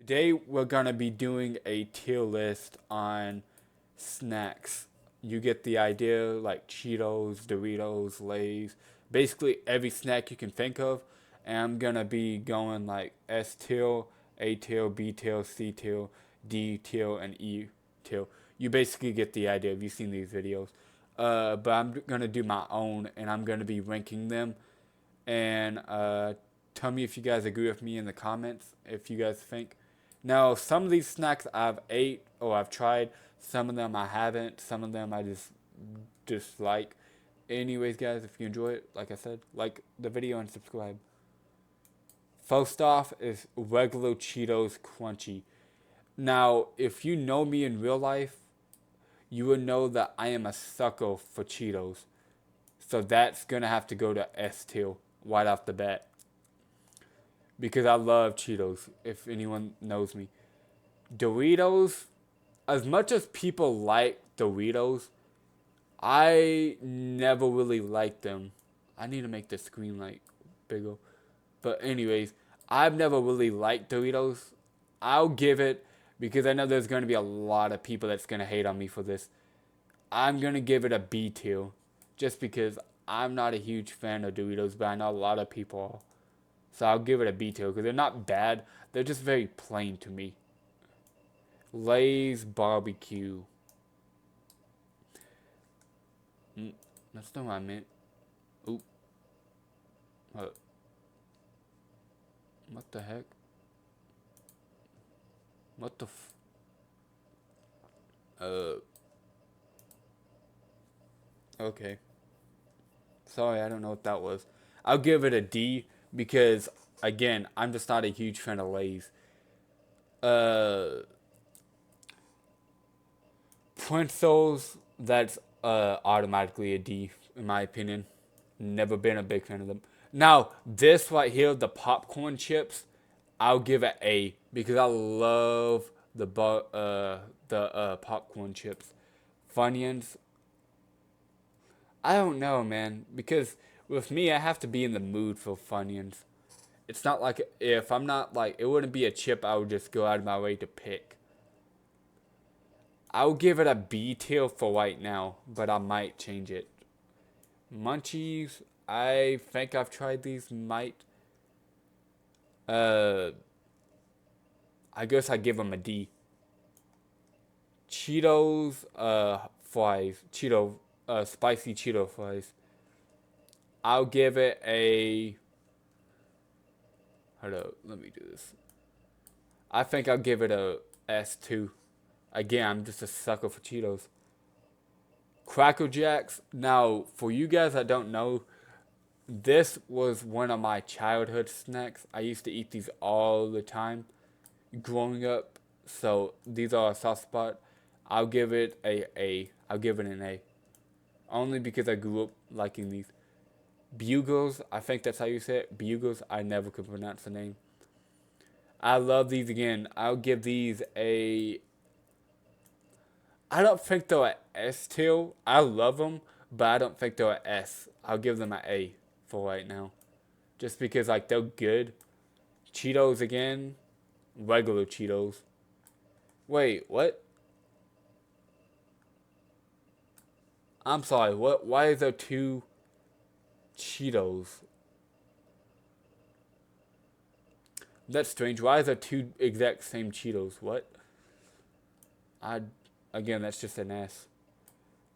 Today we're gonna be doing a tier list on snacks. You get the idea, like Cheetos, Doritos, Lay's, basically every snack you can think of. And I'm gonna be going like S tier, A tier, B tier, C tier, D tier, and E tier. You basically get the idea if you've seen these videos. But I'm gonna do my own, and I'm gonna be ranking them. And tell me if you guys agree with me in the comments. If you guys think. Now, some of these snacks I've ate or I've tried. Some of them I haven't. Some of them I just dislike. Anyways, guys, if you enjoy it, like I said, like the video and subscribe. First off is regular Cheetos Crunchy. Now, if you know me in real life, you would know that I am a sucker for Cheetos. So that's gonna have to go to S tier right off the bat because I love Cheetos. If anyone knows me, Doritos, as much as people like Doritos, I never really liked them. I need to make the screen light bigger. But anyways, I've never really liked Doritos. I'll give it because I know there's going to be a lot of people that's going to hate on me for this. I'm going to give it a B tier just because I'm not a huge fan of Doritos, but I know a lot of people are. So I'll give it a B tier because they're not bad. They're just very plain to me. Lay's barbecue. That's not what I meant. Oop. What the heck? What the f... Okay. Sorry, I don't know what that was. I'll give it a D because, again, I'm just not a huge fan of Lay's. Prince, that's automatically a D, in my opinion. Never been a big fan of them. Now, this right here, the popcorn chips, I'll give it A because I love the popcorn chips. Funyuns, I don't know, man, because with me, I have to be in the mood for Funyuns. It's not like if I'm not like, it wouldn't be a chip I would just go out of my way to pick. I'll give it a B tier for right now, but I might change it. Munchies, I think I've tried these. Might. Uh, I guess I give them a D. Cheetos, fries. Spicy Cheeto fries. I'll give it a. Hold up, let me do this. I think I'll give it a S2. Again, I'm just a sucker for Cheetos. Cracker Jacks. Now, for you guys that don't know, this was one of my childhood snacks. I used to eat these all the time growing up. So these are a soft spot. I'll give it a. I'll give it an A. Only because I grew up liking these. Bugles, I think that's how you say it. Bugles, I never could pronounce the name. I love these again. I'll give these a. I don't think they're an S tier. I love them, but I don't think they're an S. I'll give them an A for right now. Just because like they're good. Cheetos again. Regular Cheetos. Wait, what? I'm sorry, what? Why is there two Cheetos? That's strange. Why is there two exact same Cheetos? What? I Again, that's just an S.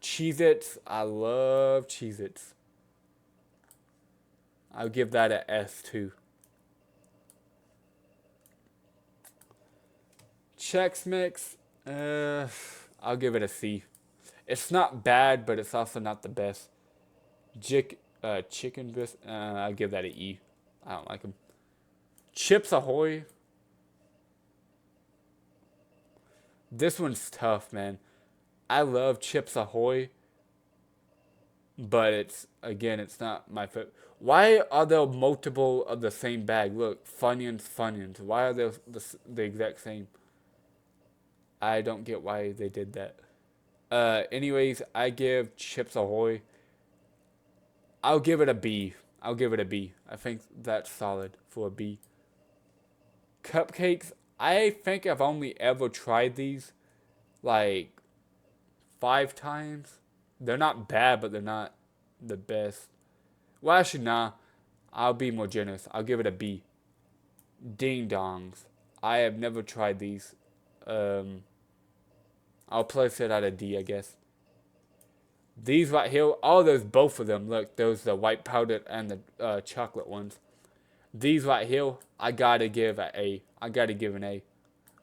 Cheez-Its. I love Cheez-Its. I'll give that a S too. Chex Mix. I'll give it a C. It's not bad, but it's also not the best. Chicken biscuit. I'll give that an E. I don't like them. Chips Ahoy. This one's tough, man. I love Chips Ahoy, but it's not my favorite. Why are there multiple of the same bag? Look, Funyuns, Funyuns. Why are they the exact same? I don't get why they did that. Anyways, I give Chips Ahoy. I'll give it a B. I'll give it a B. I think that's solid for a B. Cupcakes, I think I've only ever tried these like 5 times. They're not bad, but they're not the best. Well, actually, nah. I'll be more generous. I'll give it a B. Ding dongs. I have never tried these. Um, I'll place it at a D, I guess. These right here, oh, there's both of them. Look, there's the white powdered and the chocolate ones. These right here, I gotta give an A. I gotta give an A.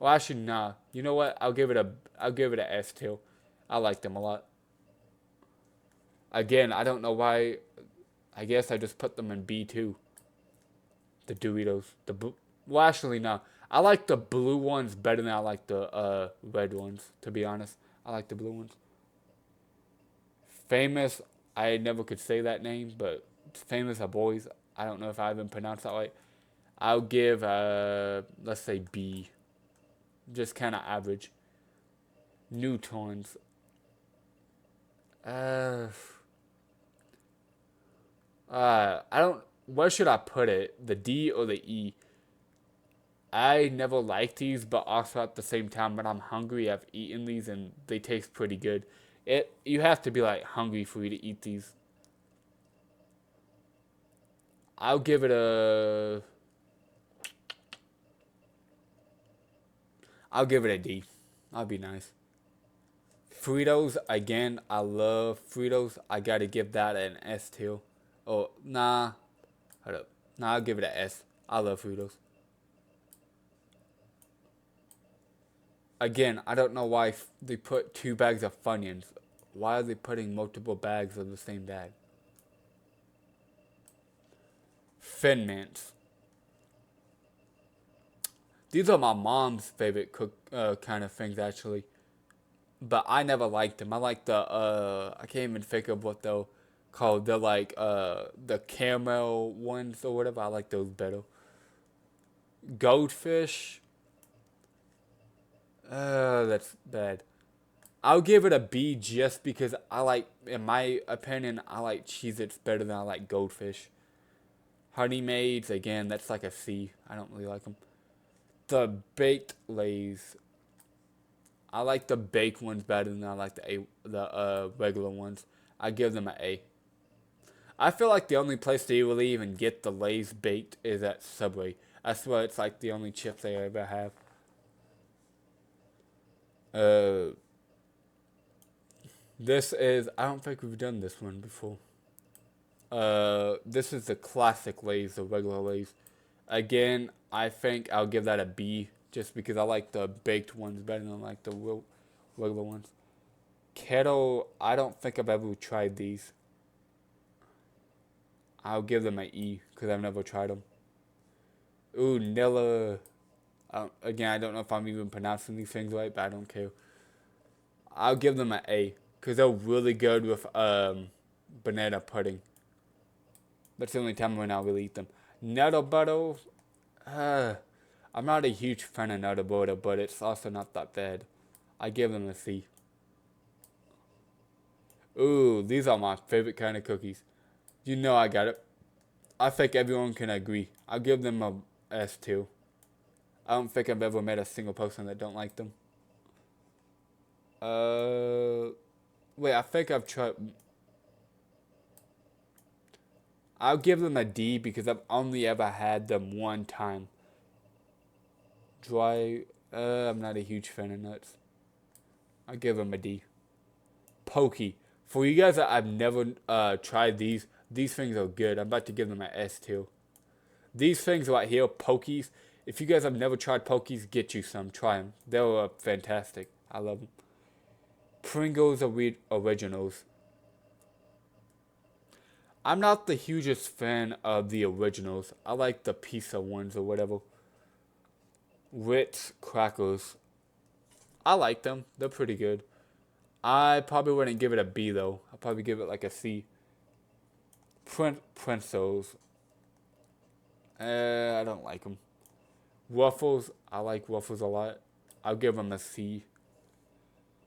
Well, actually, nah. You know what? I'll give it a S too. I like them a lot. Again, I don't know why. I guess I just put them in B too. The Doritos. Well, actually, no. I like the blue ones better than I like the red ones. To be honest, I like the blue ones. Famous. I never could say that name, but famous are boys. I don't know if I even pronounced that right. I'll give let's say B. Just kind of average. Newtons. Uh, I don't. Where should I put it? The D or the E? I never liked these, but also at the same time, when I'm hungry, I've eaten these and they taste pretty good. You have to be like hungry for you to eat these. I'll give it a. I'll give it a D. I'll be nice. Fritos again. I love Fritos. I gotta give that an S too. Oh nah, hold up. Nah, I'll give it an S. I love Fritos. Again, I don't know why they put 2 bags of Funyuns. Why are they putting multiple bags of the same bag? Thin Mints. These are my mom's favorite kind of things actually, but I never liked them. I like the I can't even think of what they're called. They're like the caramel ones or whatever. I like those better. Goldfish. That's bad. I'll give it a B just because I like, in my opinion, I like Cheez-Its better than I like Goldfish. Honey Maids, again, that's like a C. I don't really like them. The baked Lays. I like the baked ones better than I like the regular ones. I give them an A. I feel like the only place to really even get the Lays baked is at Subway. I swear it's like the only chips they ever have. Uh, this is, I don't think we've done this one before. This is the classic Lays, the regular Lays. Again, I think I'll give that a B just because I like the baked ones better than like the regular ones. Kettle, I don't think I've ever tried these. I'll give them an E because I've never tried them. Ooh, Nilla. Again, I don't know if I'm even pronouncing these things right, but I don't care. I'll give them an A because they're really good with banana pudding. That's the only time when I'll really eat them. Nutter butter. I'm not a huge fan of nutter butter, but it's also not that bad. I give them a C. Ooh, these are my favorite kind of cookies. You know I got it. I think everyone can agree. I'll give them a S too. I don't think I've ever met a single person that don't like them. Uh, wait, I think I've tried. I'll give them a D because I've only ever had them one time. Dry. I'm not a huge fan of nuts. I'll give them a D. Pokey. For you guys that I've never tried these things are good. I'm about to give them an S too. These things right here, Pokies. If you guys have never tried Pokies, get you some. Try them. They're fantastic. I love them. Pringles Originals. I'm not the hugest fan of the originals. I like the pizza ones or whatever. Ritz crackers. I like them. They're pretty good. I probably wouldn't give it a B though. I'll probably give it like a C. Princes. I don't like them. Ruffles. I like Ruffles a lot. I'll give them a C.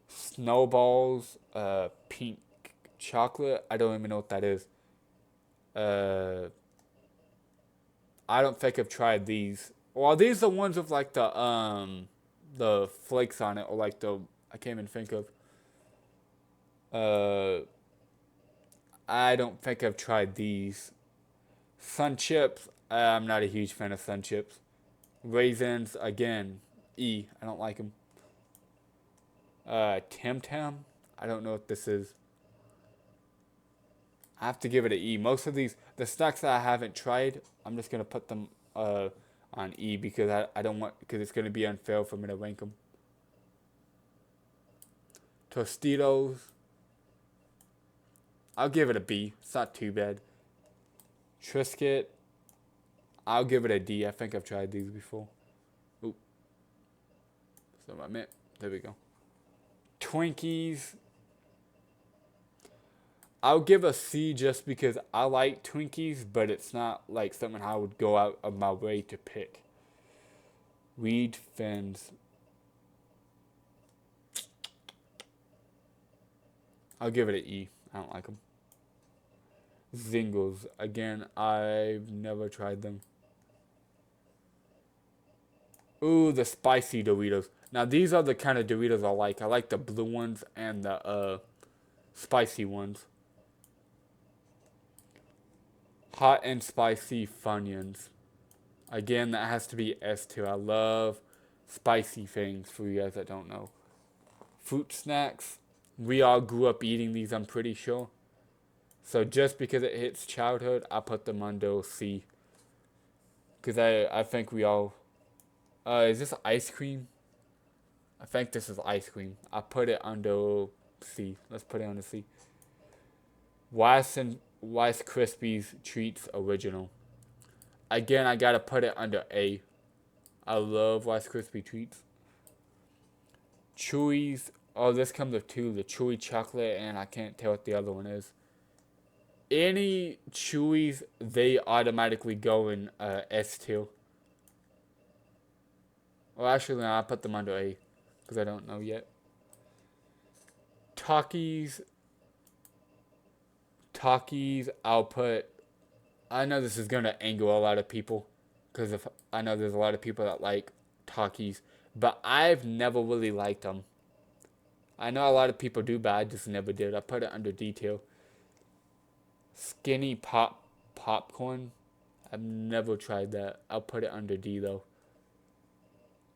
Snowballs. Pink chocolate. I don't even know what that is. I don't think I've tried these Or are these the ones with like the flakes on it, or like the I can't even think of. Uh, I don't think I've tried these. Sun chips. I'm not a huge fan of sun chips. Raisins again. E. I don't like them. Tim Tam. I don't know what this is. I have to give it an E. Most of the snacks that I haven't tried, I'm just gonna put them on E because I don't want because it's gonna be unfair for me to rank them. Tostitos. I'll give it a B. It's not too bad. Triscuit. I'll give it a D. I think I've tried these before. Oop. That's not what I meant. There we go. Twinkies. I'll give a C just because I like Twinkies, but it's not like something I would go out of my way to pick. Reed Fins. I'll give it an E. I don't like them. Zingles. Again, I've never tried them. Ooh, the spicy Doritos. Now, these are the kind of Doritos I like. I like the blue ones and the spicy ones. Hot and spicy Funyuns. Again, that has to be S tier. I love spicy things for you guys that don't know. Fruit snacks. We all grew up eating these, I'm pretty sure. So just because it hits childhood, I put them under C. Because I think we all... is this ice cream? I think this is ice cream. I put it under C. Let's put it under C. Rice Krispies Treats Original. Again, I gotta put it under A. I love Rice Krispie Treats. Chewy's. Oh, this comes with two. The Chewy Chocolate, and I can't tell what the other one is. Any Chewy's, they automatically go in S tier. Well, actually, no, I put them under A. Because I don't know yet. Takis, I'll put... I know this is going to anger a lot of people. Because I know there's a lot of people that like Takis. But I've never really liked them. I know a lot of people do, but I just never did. I put it under detail. Skinny popcorn. I've never tried that. I'll put it under D though.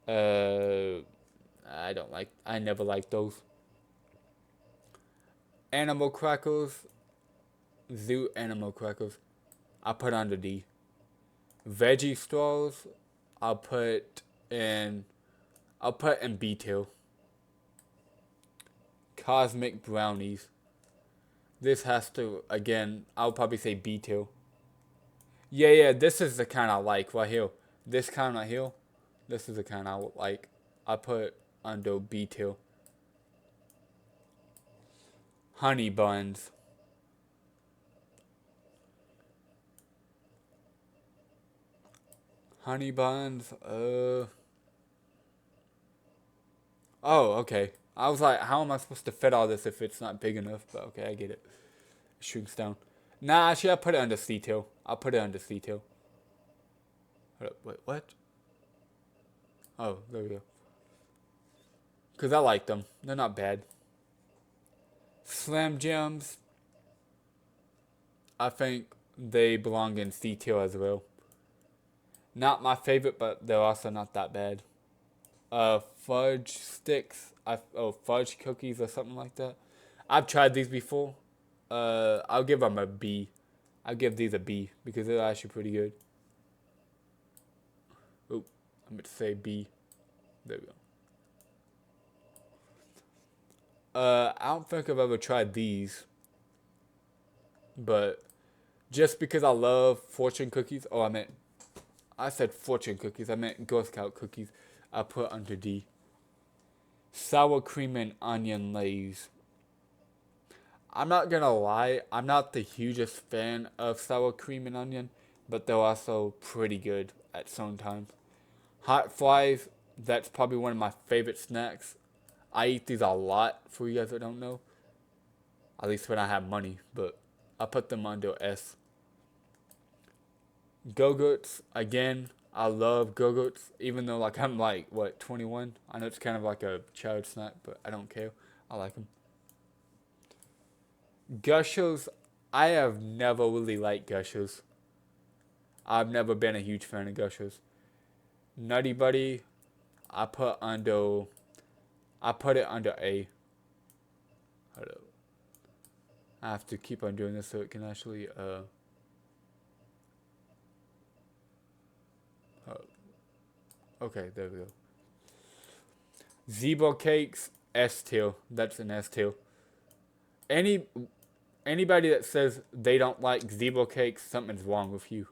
I never liked those. Animal crackers. Zoo animal crackers. I'll put under D. Veggie straws. I'll put in B tier. Cosmic brownies. This has to, again, I'll probably say B tier. Yeah, this is the kind I like right here. This kind right here, this is the kind I would like. I put under B tier. Honey buns. Honey buns, Oh, okay. I was like, how am I supposed to fit all this if it's not big enough? But okay, I get it. It shrinks down. Nah, actually, I'll put it under C tier. I'll put it under C tier. Hold up, wait, what? Oh, there we go. Because I like them. They're not bad. Slam Jims. I think they belong in C tier as well. Not my favorite, but they're also not that bad. Fudge sticks. Fudge cookies or something like that. I've tried these before. I'll give them a B. I'll give these a B because they're actually pretty good. Oh, I'm going to say B. There we go. I don't think I've ever tried these. But just because I love fortune cookies. Oh, I said fortune cookies. I meant Girl Scout cookies. I put under D. Sour cream and onion Lay's. I'm not gonna lie, I'm not the hugest fan of sour cream and onion, but they're also pretty good at some times. Hot fries, that's probably one of my favorite snacks. I eat these a lot, for you guys that don't know. At least when I have money, but I put them under S. Go-Gurts, again, I love Go-Gurts, even though like I'm like what 21. I know it's kind of like a child snack, but I don't care. I like them. Gushers, I have never really liked Gushers. I've never been a huge fan of Gushers. Nutty Buddy, I put under, I put it under A. Hold up. I have to keep on doing this so it can actually uh okay, there we go. Zebra cakes, S tier. That's an S tier. Any Anybody that says they don't like zebra cakes, something's wrong with you.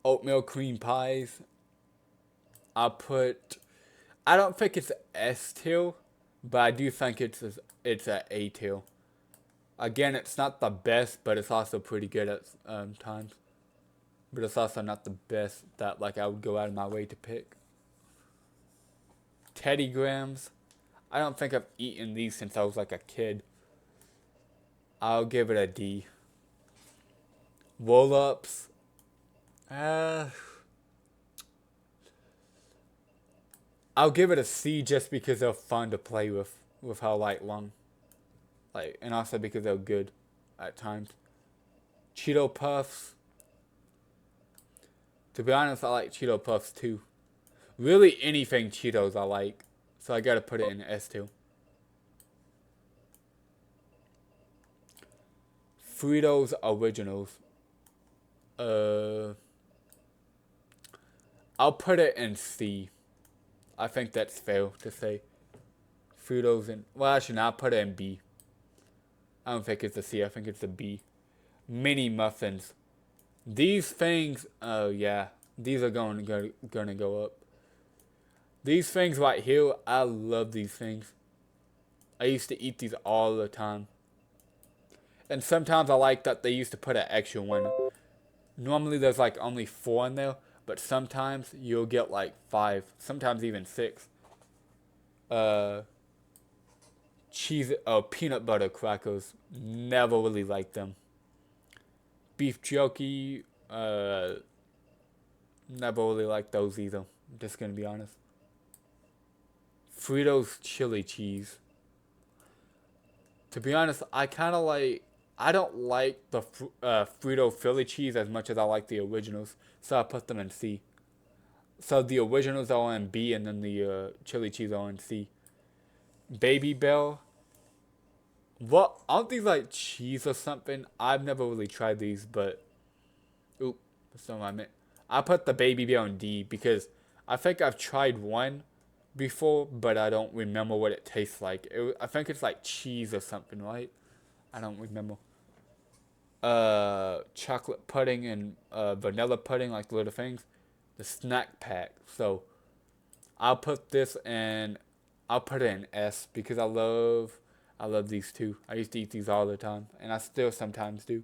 Oatmeal cream pies. I put. I don't think it's S tier, but I do think it's a A tier. Again, it's not the best, but it's also pretty good at times. But it's also not the best that like I would go out of my way to pick. Teddy Grahams. I don't think I've eaten these since I was like a kid. I'll give it a D. Roll ups. I'll give it a C just because they're fun to play with how like long, like, and also because they're good at times. Cheeto Puffs. To be honest, I like Cheeto Puffs too. Really, anything Cheetos I like, so I gotta put it in S2. Fritos Originals. Uh, I'll put it in C. I think that's fair to say. Fritos and well, actually, no, I'll put it in B. I don't think it's a C. I think it's a B. Mini muffins. These things. Oh yeah, these are gonna go up. These things right here, I love these things. I used to eat these all the time. And sometimes I like that they used to put an extra one. Normally there's like only 4 in there, but sometimes you'll get like 5, sometimes even 6. Uh, peanut butter crackers. Never really liked them. Beef jerky. Never really liked those either. I'm just gonna be honest. Fritos chili cheese. To be honest, I kind of like. I don't like the Frito Philly cheese as much as I like the originals, so I put them in C. So the originals are in B, and then the chili cheese are in C. Baby Bell. What? Aren't these like cheese or something? I've never really tried these, but oop, that's not what I meant. I put the Baby Bell in D because I think I've tried one before, but I don't remember what it tastes like. I think it's like cheese or something, right? I don't remember. Chocolate pudding and vanilla pudding, like little things. The snack pack. So I'll put this in. I'll put it in S because I love these two. I used to eat these all the time, and I still sometimes do.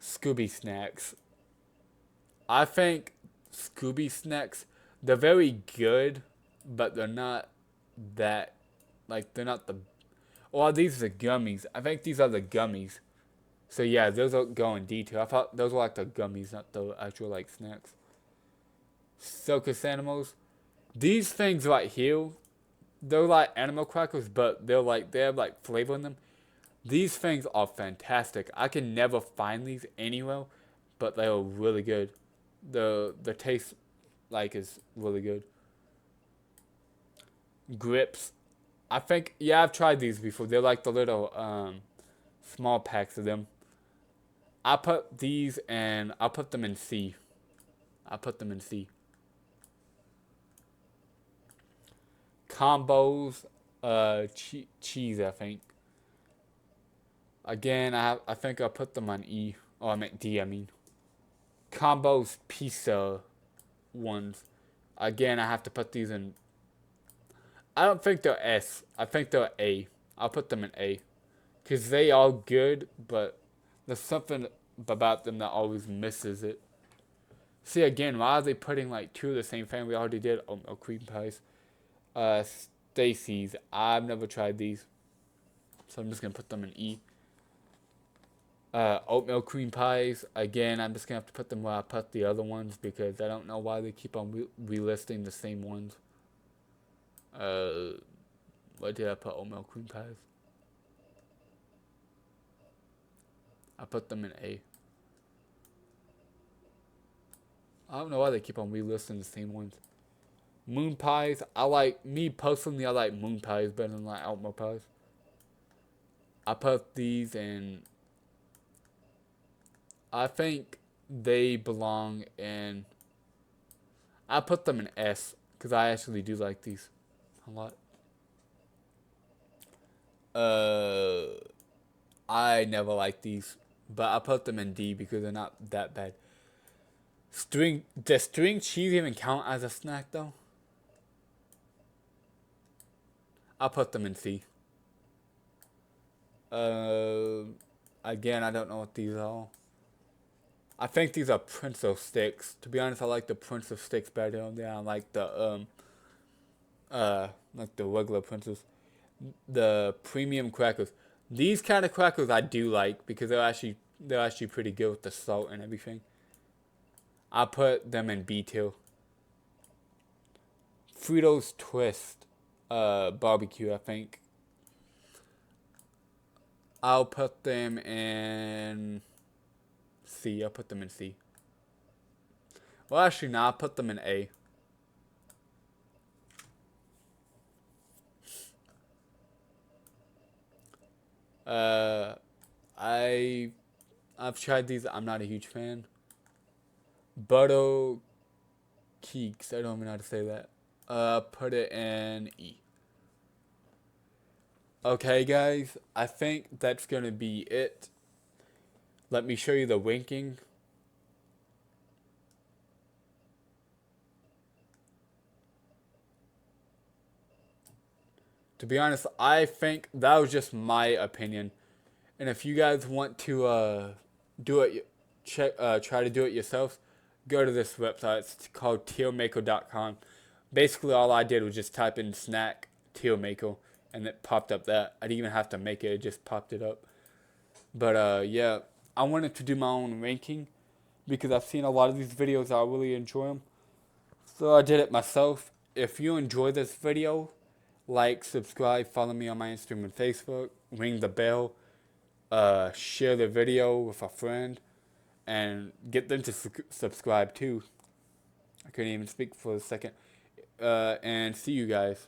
Scooby snacks. I think Scooby snacks, they're very good, but they're not that, like, they're not the, well, these are the gummies. I think these are the gummies. So yeah, those are going detail. I thought those were like the gummies, not the actual like snacks. Circus animals. These things right here, they're like animal crackers, but they have like flavor in them. These things are fantastic. I can never find these anywhere, but they are really good. The taste like is really good. Grips. I think yeah, I've tried these before. They're like the little small packs of them. I put these and I'll put them in C. I put them in C. Combos, cheese. I think. Again, I think I put them on E. Oh, I meant D. I mean. Combos pizza ones. Again, I have to put these in. I don't think they're S. I think they're A. I'll put them in A. Because they are good, but there's something about them that always misses it. See, again, why are they putting like 2 of the same family? We already did cream pies. Stacy's. I've never tried these. so I'm just gonna put them in E. Oatmeal cream pies, again, I'm just gonna have to put them where I put the other ones because I don't know why they keep on relisting the same ones. Where did I put oatmeal cream pies? I put them in A. I don't know why they keep on relisting the same ones. Moon pies, me personally, I like moon pies better than like oatmeal pies. I put these in, I think they belong in, I put them in S because I actually do like these a lot. I never liked these, but I put them in D because they're not that bad. Does string cheese even count as a snack though? I'll put them in C. Again, I don't know what these are. I think these are Prince sticks. To be honest, I like the Prince sticks better than I like the regular Princes. The premium crackers. These kind of crackers I do like because they're actually pretty good with the salt and everything. I put them in B tier. Fritos Twist, barbecue. I think I'll put them in C. I'll put them in C. Well, actually, no. I'll put them in A. I've tried these. I'm not a huge fan. Butter Keeks. I don't even know how to say that. Put it in E. Okay, guys. I think that's gonna be it. Let me show you the ranking. To be honest, I think that was just my opinion. And if you guys want to do it, try to do it yourself, go to this website. It's called tiermaker.com. Basically, all I did was just type in snack tiermaker, and it popped up that. I didn't even have to make it; it just popped it up. But yeah, I wanted to do my own ranking because I've seen a lot of these videos. I really enjoy them, so I did it myself. If you enjoy this video, like, subscribe, follow me on my Instagram and Facebook, ring the bell, share the video with a friend, and get them to subscribe too. I couldn't even speak for a second. And see you guys.